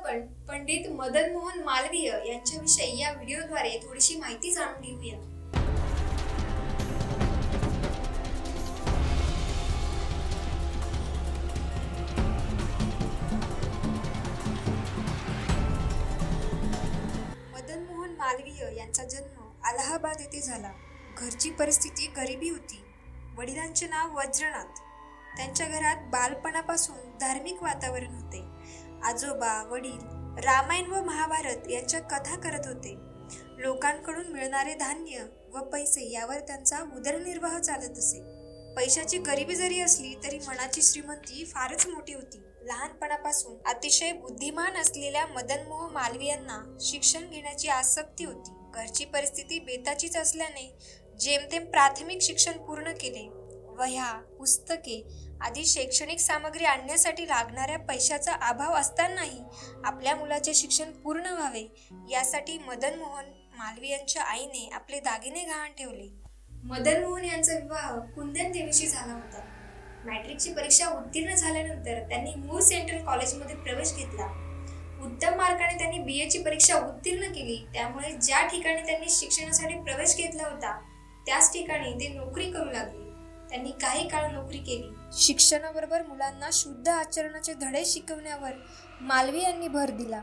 आपण पंडित मदन मोहन मालवीय यांच्याविषयी या व्हिडिओद्वारे थोडीशी माहिती जाणून घेऊया। मदन मोहन मालवीय यांचा जन्म अलाहाबाद येथे झाला। घरची परिस्थिती गरिबी होती। वडिलांचे नाव वज्रनाथ। त्यांच्या घरात बालपणापासून धार्मिक वातावरण होते। आजोबा वडील रामायण व महाभारत यांच्या कथा करत होते। लोकांकडून मिळणारे धान्य व पैसे यावर त्यांचा उदरनिर्वाह चालत असे। पैशाची गरिबी जरी असली तरी मनाची श्रीमंती फारच मोठी होती। लहानपणापासून अतिशय बुद्धिमान असलेल्या मदन मोहन मालवीयांना शिक्षण घेण्याची आसक्ती होती। घरची परिस्थिती बेताचीच असल्याने जेमतेम प्राथमिक शिक्षण पूर्ण केले। वह्या पुस्तके आदी शैक्षणिक सामग्री आणण्यासाठी लागणाऱ्या पैशाचा अभाव असतानाही आपल्या मुलाचे शिक्षण पूर्ण व्हावे यासाठी मदन मोहन मालवीयांच्या आईने आपले दागिने गहाण ठेवले। मदन मोहन यांचा विवाह कुंदन देवीशी झाला होता। मॅट्रिकची परीक्षा उत्तीर्ण झाल्यानंतर त्यांनी मूळ सेंट्रल कॉलेजमध्ये प्रवेश घेतला। उत्तम मार्काने त्यांनी BA ची परीक्षा उत्तीर्ण केली। त्यामुळे ज्या ठिकाणी त्यांनी शिक्षणासाठी प्रवेश घेतला होता त्याच ठिकाणी ते नोकरी करू लागले। त्यांनी काही काळ नोकरी केली। शिक्षणाबरोबर मुलांना शुद्ध आचरणाचे धडे शिकवण्यावर मालवीय यांनी भर दिला।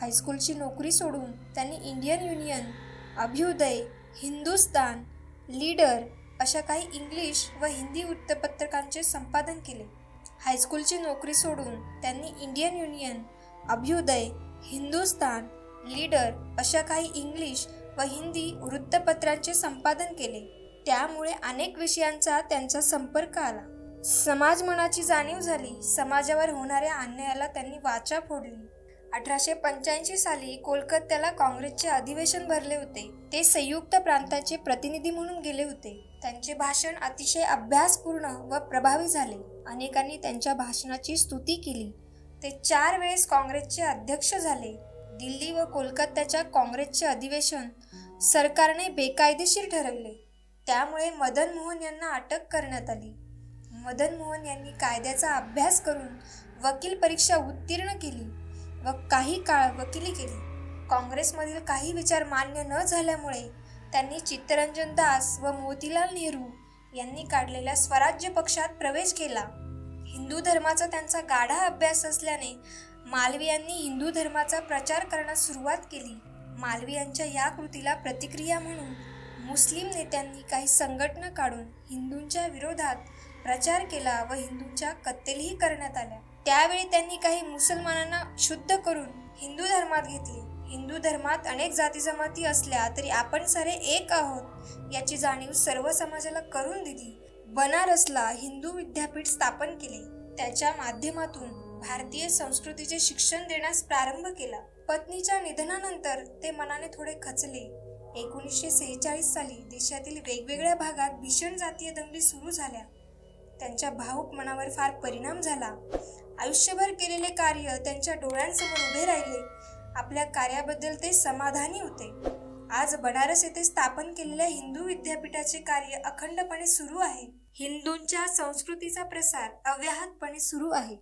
हायस्कूलची नोकरी सोडून त्यांनी Indian Union, Abhyudaya, Hindustan, Leader अशा काही इंग्लिश व हिंदी वृत्तपत्रकांचे संपादन केले। हायस्कूलची नोकरी सोडून त्यांनी Indian Union, Abhyudaya, Hindustan, Leader अशा काही इंग्लिश व हिंदी वृत्तपत्रांचे संपादन केले। त्यामुळे अनेक विषयांचा त्यांचा संपर्क आला। समाज मनाची जाणीव झाली। समाजावर होणाऱ्या अन्यायाला त्यांनी वाचा फोडली। 1885 साली कोलकात्याला काँग्रेसचे अधिवेशन भरले होते। ते संयुक्त प्रांताचे प्रतिनिधी म्हणून गेले होते। त्यांचे भाषण अतिशय अभ्यासपूर्ण व प्रभावी झाले। अनेकांनी त्यांच्या भाषणाची स्तुती केली। ते 4 वेळेस काँग्रेसचे अध्यक्ष झाले। दिल्ली व कोलकात्याच्या काँग्रेसचे अधिवेशन सरकारने बेकायदेशीर ठरवले। त्यामुळे मदन मोहन यांना अटक करण्यात आली। मदन मोहन यांनी कायद्याचा अभ्यास करून वकील परीक्षा उत्तीर्ण केली व काही काळ वकिली केली। काँग्रेसमधील काही विचार मान्य न झाल्यामुळे त्यांनी चित्तरंजन दास व मोतीलाल नेहरू यांनी काढलेल्या स्वराज्य पक्षात प्रवेश केला। हिंदू धर्माचा त्यांचा गाढा अभ्यास असल्याने मालवीयांनी हिंदू धर्माचा प्रचार करण्यास सुरुवात केली। मालवीयांच्या या कृतीला प्रतिक्रिया म्हणून मुस्लिम नेत्यांनी काही संघटना काढून हिंदूंच्या विरोधात प्रचार केला व हिंदूंच्या कत्तलही करण्यात आल्या। त्यावेळी त्यांनी काही मुसलमानांना शुद्ध करून हिंदू धर्मात घेतले। हिंदू धर्मात अनेक जाती जमाती असल्या तरी आपण सारे एक आहोत याची जाणीव सर्व समाजाला करून दिली। बनारसला हिंदू विद्यापीठ स्थापन केले। त्याच्या माध्यमातून भारतीय संस्कृतीचे शिक्षण देण्यास प्रारंभ केला। पत्नीच्या निधनानंतर ते मनाने थोडे खचले। 1946 साली देशातील वेगवेगळ्या भागात भीषण जातीय दंगली सुरू झाल्या। त्यांच्या भावुक मनावर फार परिणाम झाला। आयुष्यभर केलेले कार्य त्यांच्या डोळ्यांसमोर उभे राहिले। आपल्या कार्याबद्दल ते समाधानी होते। आज बनारस येथे स्थापन केलेल्या हिंदू विद्यापीठाचे कार्य अखंडपणे सुरू आहे। हिंदूंच्या संस्कृतीचा प्रसार अव्याहतपणे सुरू आहे।